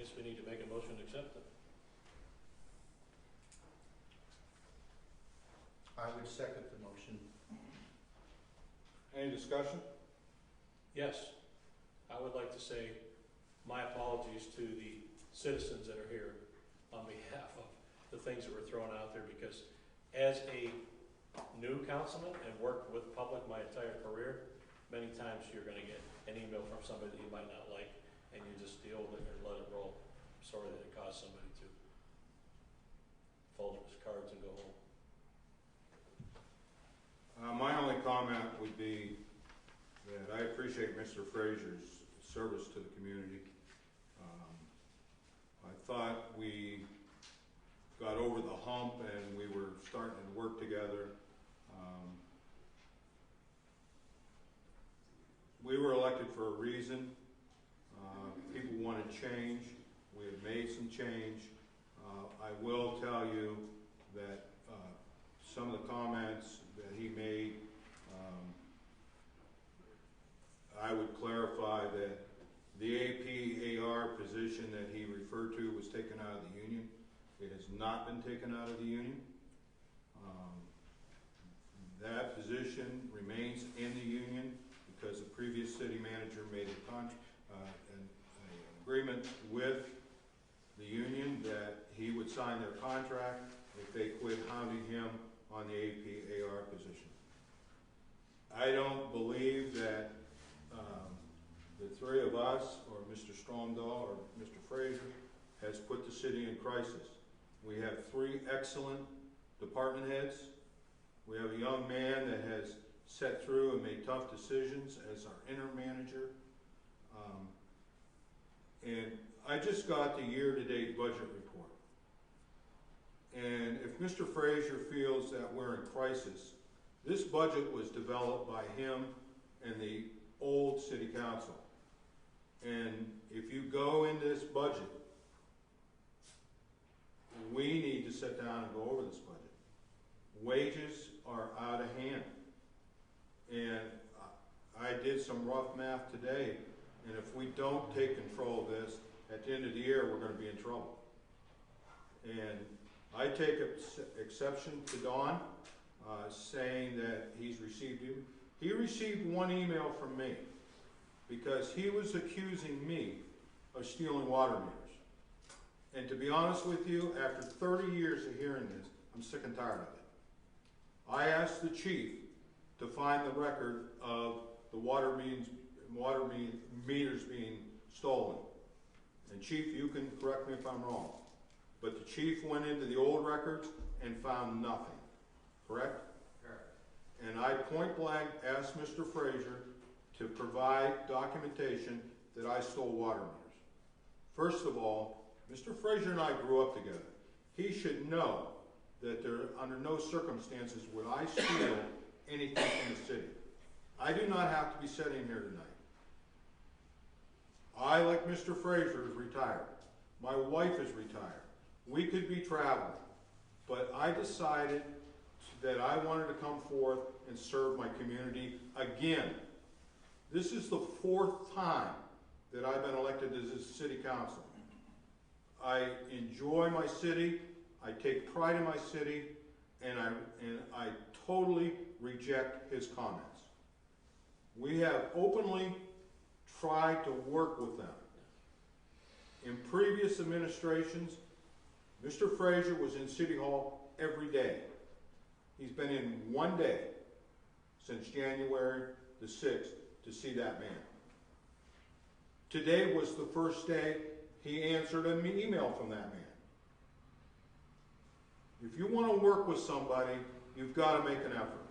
guess we need to make a motion to accept it. I would second the motion. Any discussion? Yes, I would like to say my apologies to the citizens that are here on behalf of the things that were thrown out there, because as a new councilman and worked with public my entire career, many times you're going to get an email from somebody that you might not like, and you just deal with it and let it roll. I'm sorry that it caused somebody to fold up his cards and go home. My only comment would be that I appreciate Mr. Frazier's service to the community. I thought we got over the hump and we were starting to work together. We were elected for a reason. People wanted change. We have made some change. I will tell you that some of the comments that he made, I would clarify that the AP/AR position that he referred to was taken out of the union. It has not been taken out of the union. That position remains in the union because the previous city manager made an agreement with the union that he would sign their contract if they quit hounding him on the AP/AR position. I don't believe that the three of us, or Mr. Stromdahl, or Mr. Frazier, has put the city in crisis. We have three excellent department heads. We have a young man that has sat through and made tough decisions as our interim manager. And I just got the year-to-date budget report. And if Mr. Frazier feels that we're in crisis, this budget was developed by him and the old city council. And if you go in this budget, we need to sit down and go over this budget. Wages are out of hand. And I did some rough math today, and if we don't take control of this, at the end of the year, we're going to be in trouble. And I take exception to Don saying that he's received you. He received one email from me because he was accusing me of stealing water meters. And to be honest with you, after 30 years of hearing this, I'm sick and tired of it. I asked the chief to find the record of the water meters being stolen. And Chief, you can correct me if I'm wrong, but the chief went into the old records and found nothing, correct? Correct. And I point blank asked Mr. Frazier to provide documentation that I stole water meters. First of all, Mr. Frazier and I grew up together. He should know that under no circumstances would I steal anything from the city. I do not have to be sitting here tonight. I, like Mr. Frazier, is retired. My wife is retired. We could be traveling. But I decided that I wanted to come forth and serve my community again. This is the 4th time that I've been elected as a city council. I enjoy my city, I take pride in my city, and I totally reject his comments. We have openly tried to work with them. In previous administrations, Mr. Frazier was in City Hall every day. He's been in one day since January the 6th to see that man. Today was the first day he answered an email from that man. If you want to work with somebody, you've got to make an effort.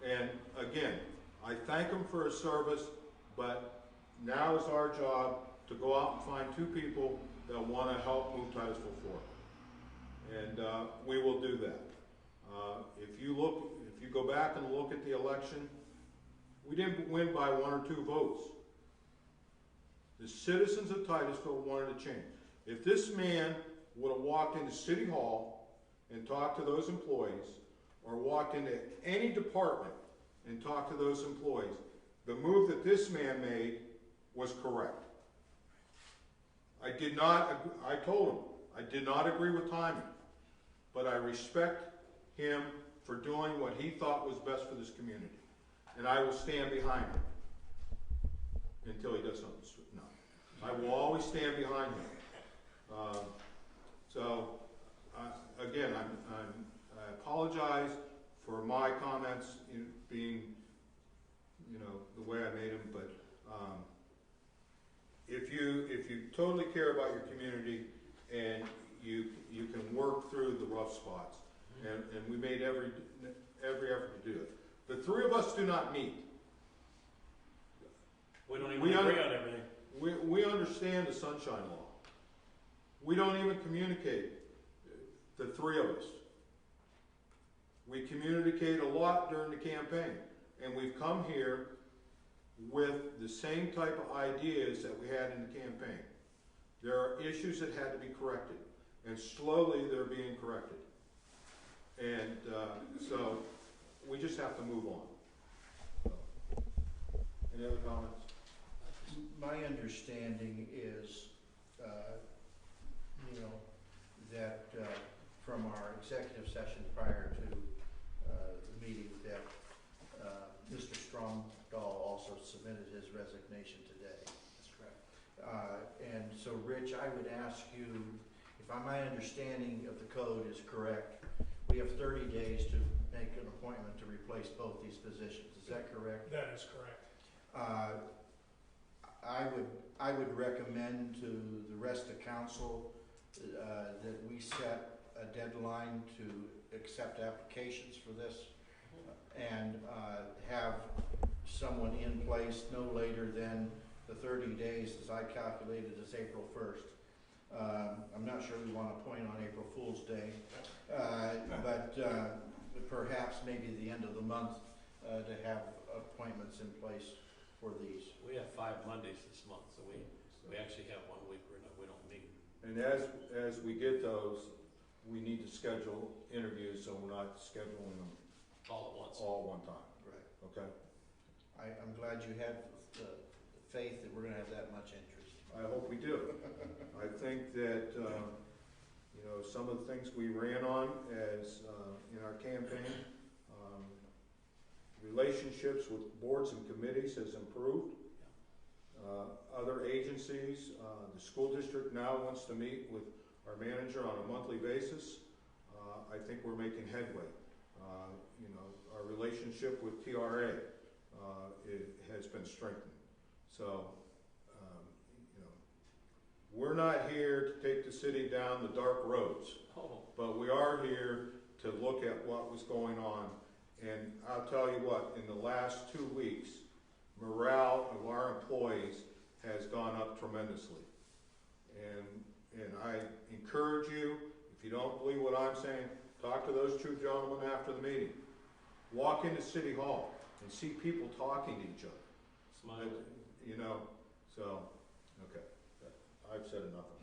And again, I thank him for his service, but now is our job to go out and find 2 people that want to help move Titusville forward. And we will do that. If you go back and look at the election, we didn't win by 1 or 2 votes. The citizens of Titusville wanted to change. If this man would have walked into City Hall and talked to those employees, or walked into any department and talked to those employees, the move that this man made was correct. I I told him, I did not agree with timing, but I respect him for doing what he thought was best for this community. And I will stand behind him until he does something. No, I will always stand behind him. Again, I apologize for my comments being, the way I made them, but if you totally care about your community and you can work through the rough spots, and we made every effort to do it. The three of us do not meet. We don't even agree on everything. We understand the sunshine law. We don't even communicate, the three of us. We communicate a lot during the campaign, and we've come here with the same type of ideas that we had in the campaign. There are issues that had to be corrected, and slowly they're being corrected. And so we just have to move on. Any other comments? My understanding is, that from our executive session prior to the meeting, that Mr. Stromdahl also submitted his resignation today. That's correct. And so, Rich, I would ask you, if my understanding of the code is correct, we have 30 days to make an appointment to replace both these positions. Is that correct? That is correct. I would recommend to the rest of council that we set a deadline to accept applications for this and have someone in place no later than the 30 days, as I calculated, is April 1st. I'm not sure we want to appoint on April Fool's Day, but perhaps maybe the end of the month to have appointments in place for these. We have 5 Mondays this month, so we actually have 1 week where we don't meet. And as we get those, we need to schedule interviews, so we're not scheduling them All at once. all at one time. Right. Okay? I'm glad you have the faith that we're going to have that much interest. I hope we do. I think that, some of the things we ran on as in our campaign, relationships with boards and committees has improved. Other agencies, the school district now wants to meet with our manager on a monthly basis. I think we're making headway. Our relationship with TRA it has been strengthened. So, we're not here to take the city down the dark roads, but we are here to look at what was going on. And I'll tell you what, in the last 2 weeks, morale of our employees has gone up tremendously. And I encourage you, if you don't believe what I'm saying, talk to those two gentlemen after the meeting. Walk into City Hall and see people talking to each other. Smile. So, okay. I've said enough on